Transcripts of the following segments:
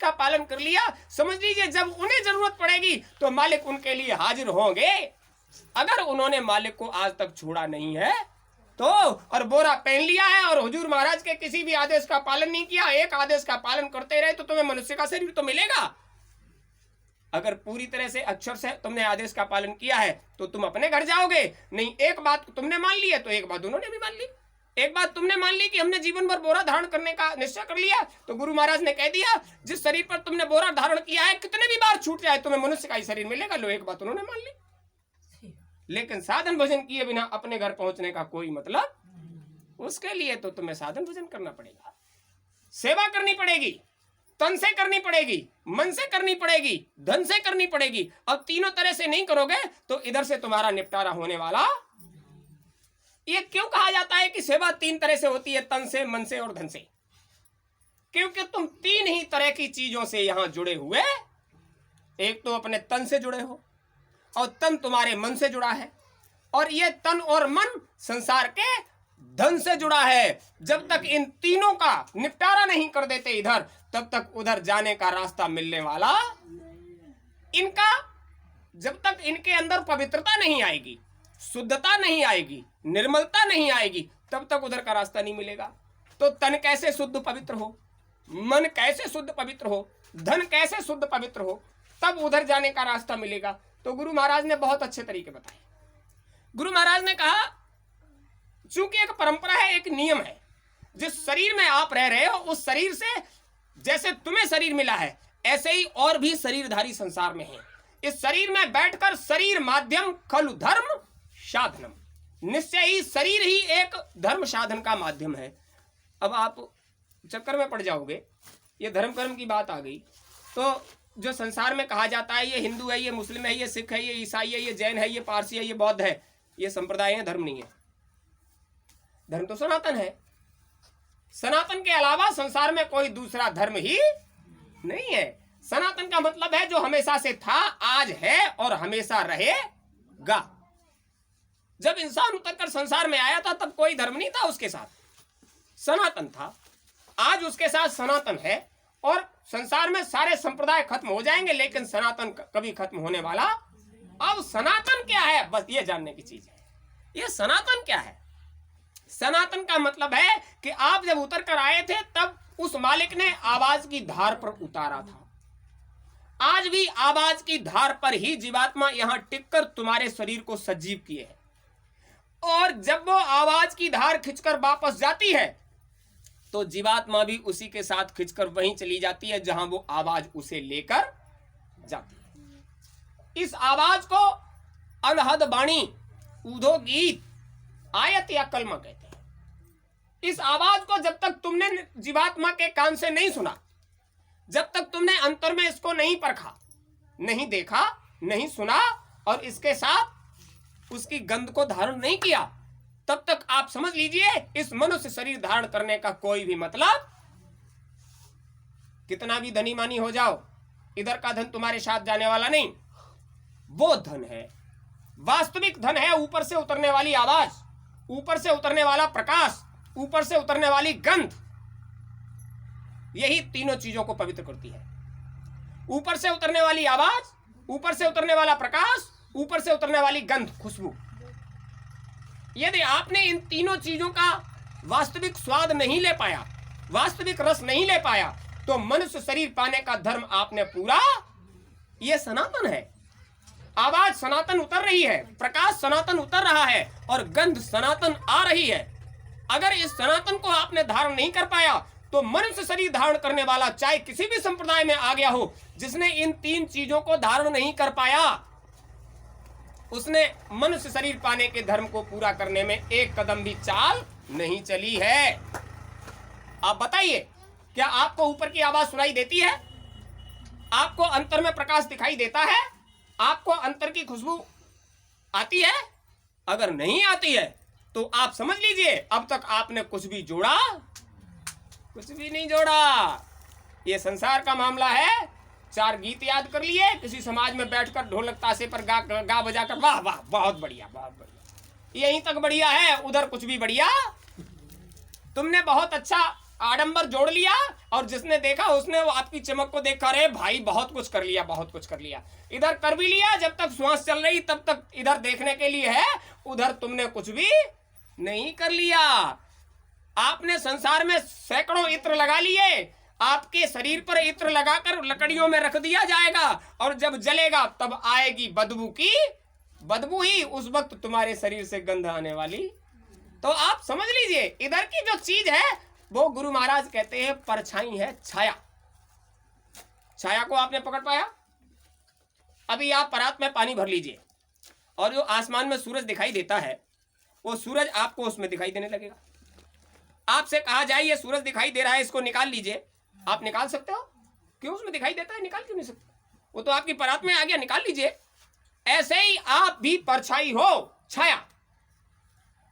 का पालन कर लिया, समझ लीजिए जब उन्हें जरूरत पड़ेगी तो मालिक उनके लिए हाजिर होंगे। अगर उन्होंने मालिक को आज तक छोड़ा नहीं है तो, और बोरा पहन लिया है और हुजूर महाराज के किसी भी आदेश का पालन नहीं किया, एक आदेश का पालन करते रहे, तो तुम्हें मनुष्य का शरीर तो मिलेगा। अगर पूरी तरह से अक्षर से तुमने आदेश का पालन किया है तो तुम अपने घर जाओगे। नहीं, एक बात तुमने मान ली है तो एक बात उन्होंने भी मान ली। एक बात तुमने मान ली कि हमने जीवन भर बोरा धारण करने का निश्चय कर लिया, तो गुरु महाराज ने कह दिया जिस शरीर पर तुमने बोरा धारण किया है कितने भी बार छूट जाए तुम्हें मनुष्य का ही शरीर मिलेगा। लो, एक बात उन्होंने मान ली। लेकिन साधन भजन किए बिना अपने घर पहुंचने का कोई मतलब, उसके लिए तो तुम्हें साधन भजन करना पड़ेगा, सेवा करनी पड़ेगी, तन से करनी पड़ेगी, मन से करनी पड़ेगी, धन से करनी पड़ेगी। अब तीनों तरह से नहीं करोगे तो इधर से तुम्हारा निपटारा होने वाला। ये क्यों कहा जाता है कि सेवा तीन तरह से होती है, तन से, मन से और धन से? क्योंकि तुम तीन ही तरह की चीजों से यहां जुड़े हुए। एक तो अपने तन से जुड़े हो और तन तुम्हारे मन से जुड़ा है, और ये तन और मन संसार के धन से जुड़ा है। जब तक इन तीनों का निपटारा नहीं कर देते इधर, तब तक उधर जाने का रास्ता मिलने वाला। इनका जब तक इनके अंदर पवित्रता नहीं आएगी, शुद्धता नहीं आएगी, निर्मलता नहीं आएगी, तब तक उधर का रास्ता नहीं मिलेगा। तो तन कैसे शुद्ध पवित्र हो, मन कैसे शुद्ध पवित्र हो, धन कैसे शुद्ध पवित्र हो, तब उधर जाने का रास्ता मिलेगा। तो गुरु महाराज ने बहुत अच्छे तरीके बताए। गुरु महाराज ने कहा चूंकि एक परंपरा है, एक नियम है, जिस शरीर में आप रह रहे हो उस शरीर से जैसे तुम्हें शरीर मिला है ऐसे ही और भी शरीरधारी संसार में है। इस शरीर में बैठकर शरीर माध्यम खलु धर्म साधनम, निश्चय ही शरीर ही एक धर्म साधन का माध्यम है। अब आप चक्कर में पड़ जाओगे, ये धर्म कर्म की बात आ गई तो जो संसार में कहा जाता है ये हिंदू है, ये मुस्लिम है, ये सिख है, ये ईसाई है, ये जैन है, ये पारसी है, ये बौद्ध है, ये संप्रदाय है, धर्म नहीं है। धर्म तो सनातन है। सनातन के अलावा संसार में कोई दूसरा धर्म ही नहीं है। सनातन का मतलब है जो हमेशा से था, आज है और हमेशा रहेगा। जब इंसान उतरकर संसार में आया था तब कोई धर्म नहीं था उसके साथ, सनातन था। आज उसके साथ सनातन है और संसार में सारे संप्रदाय खत्म हो जाएंगे लेकिन सनातन कभी खत्म होने वाला। अब सनातन क्या है, बस ये जानने की चीज है। ये सनातन क्या है? सनातन का मतलब है कि आप जब उतर कर आए थे तब उस मालिक ने आवाज की धार पर उतारा था। आज भी आवाज की धार पर ही जीवात्मा यहां टिककर तुम्हारे शरीर को सजीव किए है, और जब वो आवाज की धार खिंचकर वापस जाती है तो जीवात्मा भी उसी के साथ खिंचकर वहीं चली जाती है जहां वो आवाज उसे लेकर जाती है। इस आवाज को अनहद बाणी, ऊधो गीत, आयत या कलमा कहते हैं। इस आवाज को जब तक तुमने जीवात्मा के कान से नहीं सुना, जब तक तुमने अंतर में इसको नहीं परखा, नहीं देखा, नहीं सुना और इसके साथ उसकी गंध को धारण नहीं किया, तब तक आप समझ लीजिए इस मनुष्य शरीर धारण करने का कोई भी मतलब। कितना भी धनी मानी हो जाओ, इधर का धन तुम्हारे साथ जाने वाला नहीं। वो धन है, वास्तविक धन है ऊपर से उतरने वाली आवाज, ऊपर से उतरने वाला प्रकाश, ऊपर से उतरने वाली गंध। यही तीनों चीजों को पवित्र करती है। ऊपर से उतरने वाली आवाज, ऊपर से उतरने वाला प्रकाश, ऊपर से उतरने वाली गंध, खुशबू। यदि आपने इन तीनों चीजों का वास्तविक स्वाद नहीं ले पाया, वास्तविक रस नहीं ले पाया, तो मनुष्य शरीर पाने का धर्म आपने पूरा। यह सनातन है। आवाज सनातन उतर रही है, प्रकाश सनातन उतर रहा है और गंध सनातन आ रही है। अगर इस सनातन को आपने धारण नहीं कर पाया तो मनुष्य शरीर धारण करने वाला चाहे किसी भी संप्रदाय में आ गया हो, जिसने इन तीन चीजों को धारण नहीं कर पाया, उसने मनुष्य शरीर पाने के धर्म को पूरा करने में एक कदम भी चाल नहीं चली है। आप बताइए, क्या आपको ऊपर की आवाज सुनाई देती है? आपको अंतर में प्रकाश दिखाई देता है? आपको अंतर की खुशबू आती है? अगर नहीं आती है तो आप समझ लीजिए अब तक आपने कुछ भी जोड़ा, कुछ भी नहीं जोड़ा। ये संसार का मामला है। चार गीत याद कर लिए, किसी समाज में बैठकर ढोलक ताशे पर गा बजा कर, वाह वाह बहुत बढ़िया, बहुत बढ़िया, यहीं तक बढ़िया है, उधर कुछ भी बढ़िया। तुमने बहुत अच्छा आडंबर जोड़ लिया, और जिसने देखा उसने वो आपकी चमक को देखा, अरे भाई बहुत कुछ कर लिया, बहुत कुछ कर लिया। इधर कर भी लिया, जब तक श्वास चल रही तब तक इधर देखने के लिए है, उधर तुमने कुछ भी नहीं कर लिया। आपने संसार में सैकड़ों इत्र लगा लिए, आपके शरीर पर इत्र लगाकर लकड़ियों में रख दिया जाएगा, और जब जलेगा तब आएगी बदबू की बदबू ही, उस वक्त तुम्हारे शरीर से गंध आने वाली। तो आप समझ लीजिए, इधर की जो चीज है वो गुरु महाराज कहते हैं परछाई है, छाया। छाया को आपने पकड़ पाया? अभी आप परात में पानी भर लीजिए, और जो आसमान में सूरज दिखाई देता है वो सूरज आपको उसमें दिखाई देने लगेगा। आपसे कहा जाए ये सूरज दिखाई दे रहा है, इसको निकाल लीजिए, आप निकाल सकते हो? क्यों उसमें दिखाई देता है, निकाल क्यों नहीं सकते? वो तो आपकी परात में आ गया, निकाल लीजिए। ऐसे ही आप भी परछाई हो, छाया।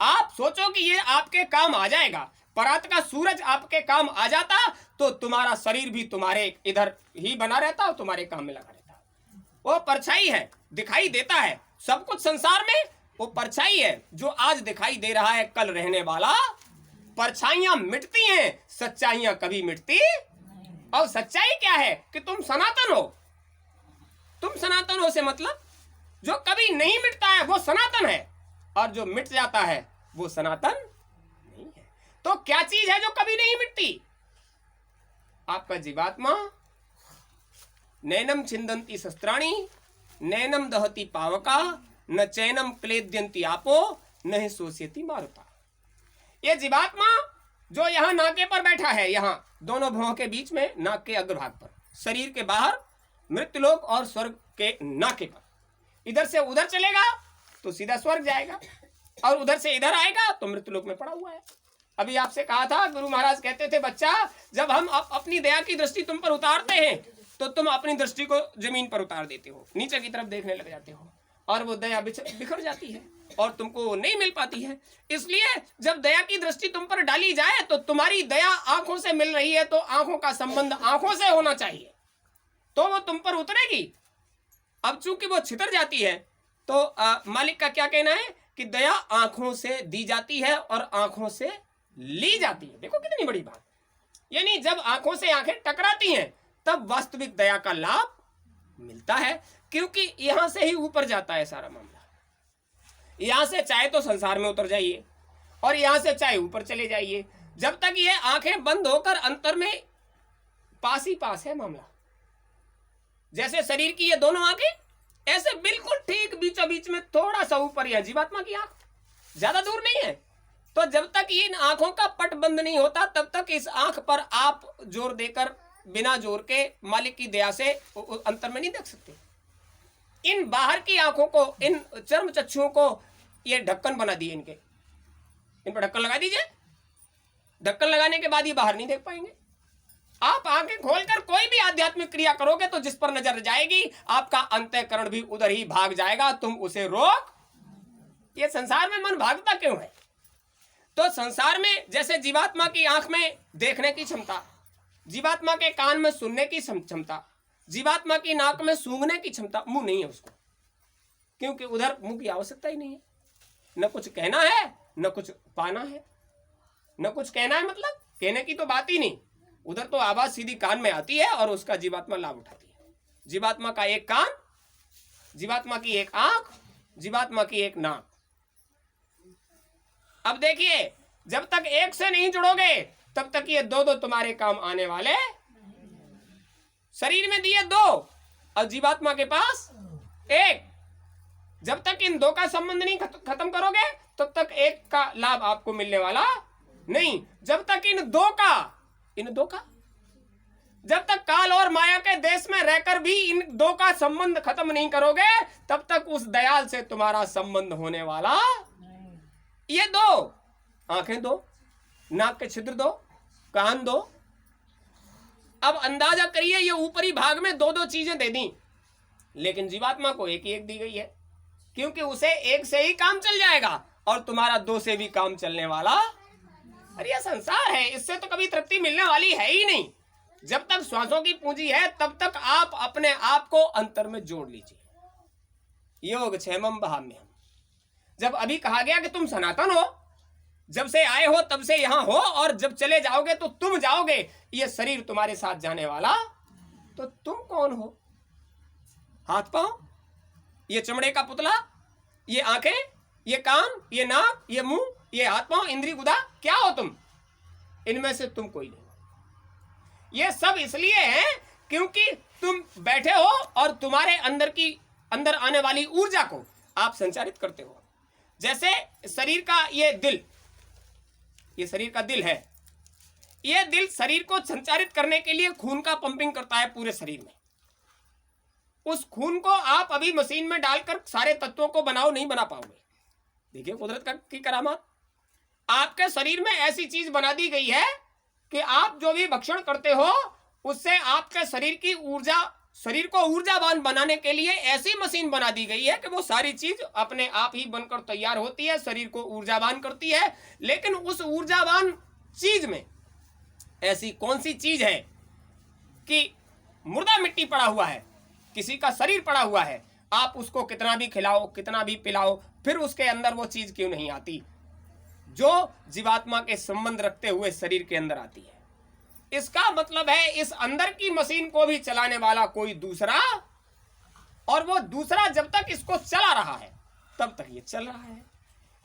आप सोचो कि ये आपके काम आ जाएगा, परात का सूरज आपके काम आ जाता तो तुम्हारा शरीर भी तुम्हारे इधर ही बना रहता और तुम्हारे काम में लगा रहता। वो परछाई है, दिखाई देता है सब कुछ संसार में, वो परछाई है जो आज दिखाई दे रहा है, कल रहने वाला। परछाइयां मिटती हैं, सच्चाइयां कभी मिटती। और सच्चाई क्या है कि तुम सनातन हो। तुम सनातन हो से मतलब जो कभी नहीं मिटता है वो सनातन है, और जो मिट जाता है वो सनातन नहीं है। तो क्या चीज है जो कभी नहीं मिटती? आपका जीवात्मा। नैनम छिंदंती शस्त्राणी, नैनम दहती पावका, न चैनम क्लेद्यंती आपो, न ही शोष्यति मारुता। ये जीवात्मा जो यहां नाके पर बैठा है, यहां दोनों भुवों के बीच में, नाक के अग्रभाग पर, शरीर के बाहर मृत्युलोक और स्वर्ग के नाके पर, इधर से उधर चलेगा तो सीधा स्वर्ग जाएगा, और उधर से इधर आएगा तो मृत्युलोक में पड़ा हुआ है। अभी आपसे कहा था, गुरु महाराज कहते थे, बच्चा जब हम अपनी दया की दृष्टि तुम पर उतारते हैं तो तुम अपनी दृष्टि को जमीन पर उतार देते हो, नीचे की तरफ देखने लग जाते हो, और वो दया बिखर जाती है और तुमको नहीं मिल पाती है। इसलिए जब दया की दृष्टि तुम पर डाली जाए तो तुम्हारी दया आंखों से मिल रही है तो आंखों का संबंध आंखों से होना चाहिए, तो वो तुम पर उतरेगी। अब चूंकि वो छितर जाती है तो मालिक का क्या कहना है कि दया आंखों से दी जाती है और आंखों से ली जाती है। देखो कितनी बड़ी बात, यानी जब आंखों से आंखें टकराती हैं तब वास्तविक दया का लाभ मिलता है, क्योंकि यहां से ही ऊपर जाता है सारा मामला। यहां से चाहे तो संसार में उतर जाइए और यहां से चाहे ऊपर चले जाइए, जब तक ये आंखें बंद होकर अंतर में पास ही पास है मामला। जैसे शरीर की ये दोनों आंखें ऐसे बिल्कुल ठीक बीचों बीच में, थोड़ा सा ऊपर है जीवात्मा की आंख, ज्यादा दूर नहीं है। तो जब तक इन आंखों का पट बंद नहीं होता तब तक इस आंख पर आप जोर देकर बिना जोर के मालिक की दया से अंतर में नहीं देख सकते। इन बाहर की आंखों को, इन चर्म चक्षुओं को ये ढक्कन बना दिए, इन पर ढक्कन लगा दीजिए। ढक्कन लगाने के बाद ये बाहर नहीं देख पाएंगे। आप आंखें खोलकर कोई भी आध्यात्मिक क्रिया करोगे तो जिस पर नजर जाएगी आपका अंतःकरण भी उधर ही भाग जाएगा, तुम उसे रोक। ये संसार में मन भागता क्यों है? तो संसार में जैसे जीवात्मा की आंख में देखने की क्षमता, जीवात्मा के कान में सुनने की क्षमता, जीवात्मा की नाक में सूंघने की क्षमता, मुंह नहीं है उसको, क्योंकि उधर मुंह की आवश्यकता ही नहीं है। न कुछ कहना है न कुछ पाना है। न कुछ कहना है मतलब कहने की तो बात ही नहीं, उधर तो आवाज सीधी कान में आती है और उसका जीवात्मा लाभ उठाती है। जीवात्मा का एक कान, जीवात्मा की एक आंख, जीवात्मा की एक नाक। अब देखिए, जब तक एक से नहीं जुड़ोगे तब तक ये दो दो तुम्हारे काम आने वाले। शरीर में दिए दो और जीवात्मा के पास एक। जब तक इन दो का संबंध नहीं खत्म करोगे तब तक एक का लाभ आपको मिलने वाला नहीं। जब तक इन दो का जब तक काल और माया के देश में रहकर भी इन दो का संबंध खत्म नहीं करोगे तब तक उस दयाल से तुम्हारा संबंध होने वाला। ये दो, आंखें दो, नाक के छिद्र दो, कान दो। अब अंदाजा करिए, ये ऊपरी भाग में दो दो चीजें दे दी, लेकिन जीवात्मा को एक ही एक दी गई है, क्योंकि उसे एक से ही काम चल जाएगा और तुम्हारा दो से भी काम चलने वाला। अरे ये संसार है, इससे तो कभी तृप्ति मिलने वाली है ही नहीं। जब तक श्वासों की पूंजी है तब तक आप अपने आप को अंतर में जोड़ लीजिए। योग क्षेमम बहाम्यहम। जब अभी कहा गया कि तुम सनातन हो जब से आए हो तब से यहां हो, और जब चले जाओगे तो तुम जाओगे। ये शरीर तुम्हारे साथ जाने वाला, तो तुम कौन हो? हाथ पांव, ये चमड़े का पुतला, ये आंखें, ये कान, ये नाक, ये मुंह, ये हाथ पांव, इंद्री गुदा, क्या हो तुम? इनमें से तुम कोई नहीं। ये सब इसलिए है क्योंकि तुम बैठे हो और तुम्हारे अंदर आने वाली ऊर्जा को आप संचारित करते हो। जैसे शरीर का ये दिल, ये शरीर का दिल है, ये दिल शरीर को संचारित करने के लिए खून का पंपिंग करता है पूरे शरीर में। उस खून को आप अभी मशीन में डालकर सारे तत्वों को नहीं बना पाओगे। देखिए कुदरत की करामात, आपके शरीर में ऐसी चीज बना दी गई है कि आप जो भी भक्षण करते हो उससे आपके शरीर की ऊर्जा, शरीर को ऊर्जावान बनाने के लिए ऐसी मशीन बना दी गई है कि वो सारी चीज अपने आप ही बनकर तैयार होती है, शरीर को ऊर्जावान करती है। लेकिन उस ऊर्जावान चीज में ऐसी कौन सी चीज है कि मुर्दा मिट्टी पड़ा हुआ है, किसी का शरीर पड़ा हुआ है, आप उसको कितना भी खिलाओ, कितना भी पिलाओ, फिर उसके अंदर वो चीज क्यों नहीं आती जो जीवात्मा के संबंध रखते हुए शरीर के अंदर आती है? इसका मतलब है इस अंदर की मशीन को भी चलाने वाला कोई दूसरा, और वो दूसरा जब तक इसको चला रहा है तब तक ये चल रहा है।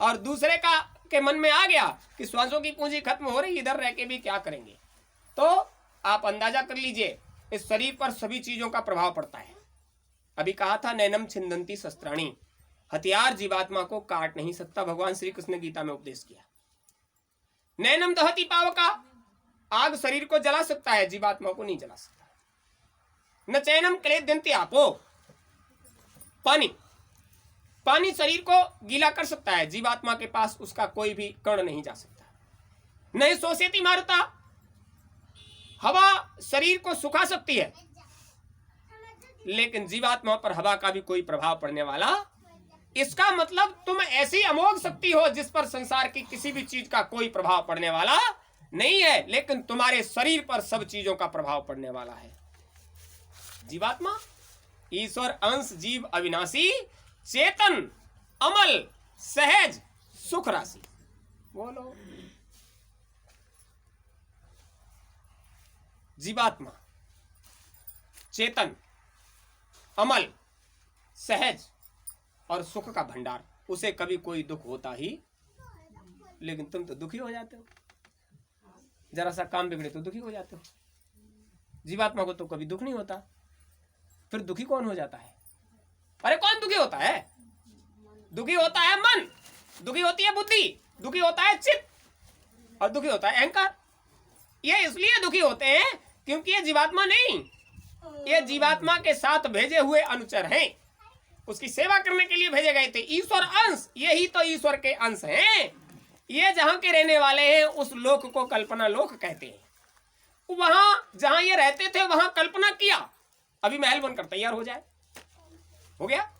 और दूसरे का के मन में आ गया कि श्वासों की पूंजी खत्म हो रही, इधर रह के भी क्या करेंगे, तो आप अंदाजा कर लीजिए इस शरीर पर सभी चीजों का प्रभाव पड़ता है। अभी कहा था नैनम छिंदंती शस्त्राणी, हथियार जीवात्मा को काट नहीं सकता। भगवान श्री कृष्ण ने गीता में उपदेश किया। नैनम दहती पावका, आग शरीर को जला सकता है, जीवात्मा को नहीं जला सकता। न चैनम क्लेदयन्ति आपो, पानी शरीर को गीला कर सकता है, जीवात्मा के पास उसका कोई भी कण नहीं जा सकता। नहीं शोषयति मारुता, हवा शरीर को सुखा सकती है, लेकिन जीवात्मा पर हवा का भी कोई प्रभाव पड़ने वाला। इसका मतलब तुम ऐसी अमोघ शक्ति हो जिस पर संसार की किसी भी चीज का कोई प्रभाव पड़ने वाला नहीं है, लेकिन तुम्हारे शरीर पर सब चीजों का प्रभाव पड़ने वाला है। जीवात्मा ईश्वर अंश, जीव अविनाशी, चेतन, अमल, सहज, सुख राशि। बोलो, जीवात्मा चेतन, अमल, सहज और सुख का भंडार, उसे कभी कोई दुख होता ही, लेकिन तुम तो दुखी हो जाते हो, जरा सा काम बिगड़े तो दुखी हो जाते हो। जीवात्मा को तो कभी दुख नहीं होता, फिर दुखी कौन हो जाता है? अरे कौन दुखी होता है? दुखी होता है मन, दुखी होती है बुद्धि, दुखी होता है चित्त, और दुखी होता है अहंकार। ये इसलिए दुखी होते हैं क्योंकि ये जीवात्मा नहीं, ये जीवात्मा के साथ भेजे हुए अनुचर हैं, उसकी सेवा करने के लिए भेजे गए थे। ईश्वर अंश, यही तो ईश्वर के अंश हैं। ये जहां के रहने वाले हैं उस लोक को कल्पना लोक कहते हैं। वहां जहां ये रहते थे वहां कल्पना किया, अभी महल बनकर तैयार हो जाए, हो गया।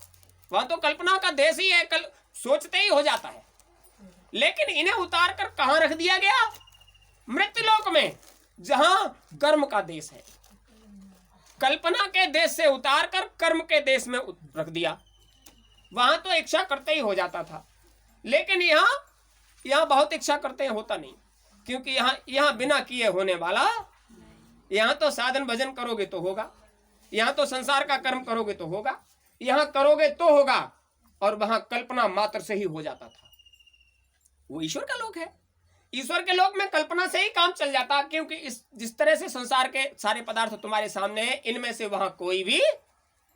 वहां तो कल्पना का देश ही है, सोचते ही हो जाता है। लेकिन इन्हें उतार कर कहां रख दिया गया? मृत्युलोक में, जहां कर्म का देश है। कल्पना के देश से उतार कर कर्म के देश में रख दिया। वहां तो इच्छा करते ही हो जाता था, लेकिन यहाँ बहुत इच्छा करते हैं होता नहीं, क्योंकि यहाँ बिना किए होने वाला। यहाँ तो साधन भजन करोगे तो होगा, यहाँ तो संसार का कर्म करोगे तो होगा, यहाँ करोगे तो होगा, और वहां कल्पना मात्र से ही हो जाता था। वो ईश्वर का लोक है। ईश्वर के लोक में कल्पना से ही काम चल जाता, क्योंकि जिस तरह से संसार के सारे पदार्थ तुम्हारे सामने हैं, इनमें से वहां कोई भी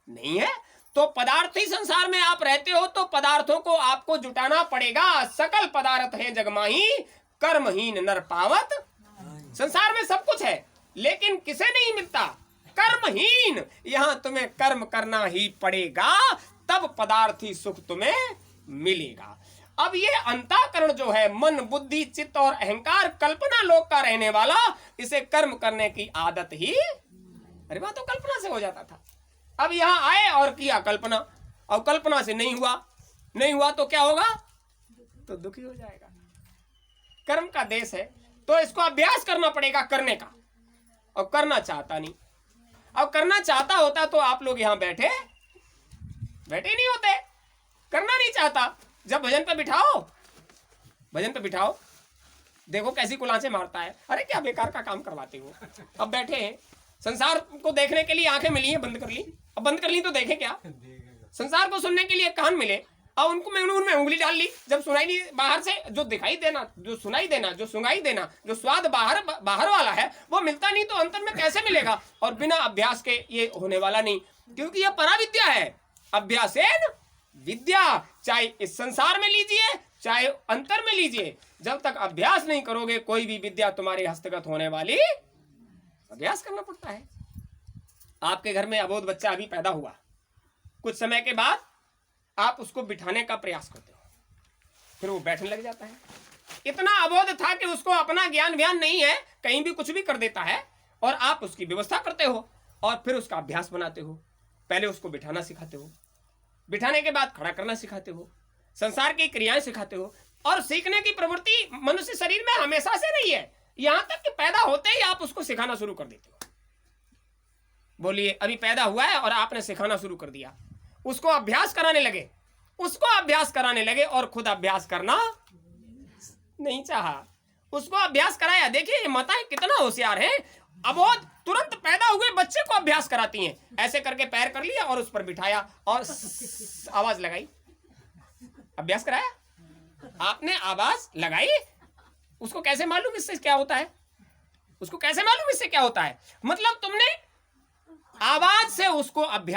नहीं है। तो पदार्थ ही संसार में आप रहते हो, तो पदार्थों को आपको जुटाना पड़ेगा। सकल पदार्थ है जगमाही, कर्महीन नर पावत। संसार में सब कुछ है, लेकिन किसे नहीं मिलता? कर्महीन। यहां तुम्हें कर्म करना ही पड़ेगा, तब पदार्थी सुख तुम्हें मिलेगा। अब ये अंतःकरण जो है, मन, बुद्धि, चित्त और अहंकार, कल्पना लोक का रहने वाला, इसे कर्म करने की आदत ही, अरे वहां तो कल्पना से हो जाता था। अब यहां आए और किया कल्पना, और कल्पना से नहीं हुआ तो क्या होगा? तो दुखी हो जाएगा। कर्म का देश है, तो इसको अभ्यास करना पड़ेगा करने का, और करना चाहता नहीं। अब करना चाहता होता तो आप लोग यहां बैठे नहीं होते। करना नहीं चाहता, जब भजन पे बिठाओ, देखो कैसी कुलांचे मारता है, अरे क्या बेकार का काम करवाते हो। अब बैठे हैं, संसार को देखने के लिए आंखें मिली हैं, बंद कर ली, अब बंद कर ली तो देखे क्या। संसार को सुनने के लिए कान मिले, और उनको में उनमें उंगली डाल ली, जब सुनाई नहीं बाहर से, जो दिखाई देना, जो सुनाई देना, जो सुंगाई देना, जो स्वाद बाहर बाहर वाला है वो मिलता नहीं, तो अंतर में कैसे मिलेगा। और बिना अभ्यास के ये होने वाला नहीं, क्योंकि यह पराविद्या है। अभ्यासेन विद्या, चाहे इस संसार में लीजिए चाहे अंतर में लीजिए, जब तक अभ्यास नहीं करोगे कोई भी विद्या तुम्हारे हस्तगत होने वाली। अभ्यास करना पड़ता है। आपके घर में अबोध बच्चा अभी पैदा हुआ, कुछ समय के बाद आप उसको बिठाने का प्रयास करते हो, फिर वो बैठने लग जाता है। इतना अबोध था कि उसको अपना ज्ञान व्यान नहीं है, कहीं भी कुछ भी कर देता है, और आप उसकी व्यवस्था करते हो और फिर उसका अभ्यास बनाते हो। पहले उसको बिठाना सिखाते हो, बिठाने के बाद खड़ा करना सिखाते हो, संसार की क्रियाएं सिखाते हो। और सीखने की प्रवृत्ति मनुष्य शरीर में हमेशा से नहीं है, यहां तक कि पैदा होते ही आप उसको सिखाना शुरू कर देते हो। बोलिए, अभी पैदा हुआ है और आपने सिखाना शुरू कर दिया, उसको अभ्यास कराने लगे, और खुद अभ्यास करना नहीं चाहा, उसको अभ्यास कराया। देखिए ये माताएं कितना होशियार है, अबोध तुरंत पैदा हुए बच्चे को अभ्यास कराती हैं। ऐसे करके पैर कर लिया और उस पर बिठाया और आवाज लगाई, अभ्यास कराया। आपने आवाज लगाई, उसको कैसे मालूम इससे क्या होता है, उसको कैसे मालूम इससे क्या होता है। मतलब तुमने आवाज से उसको अभ्यास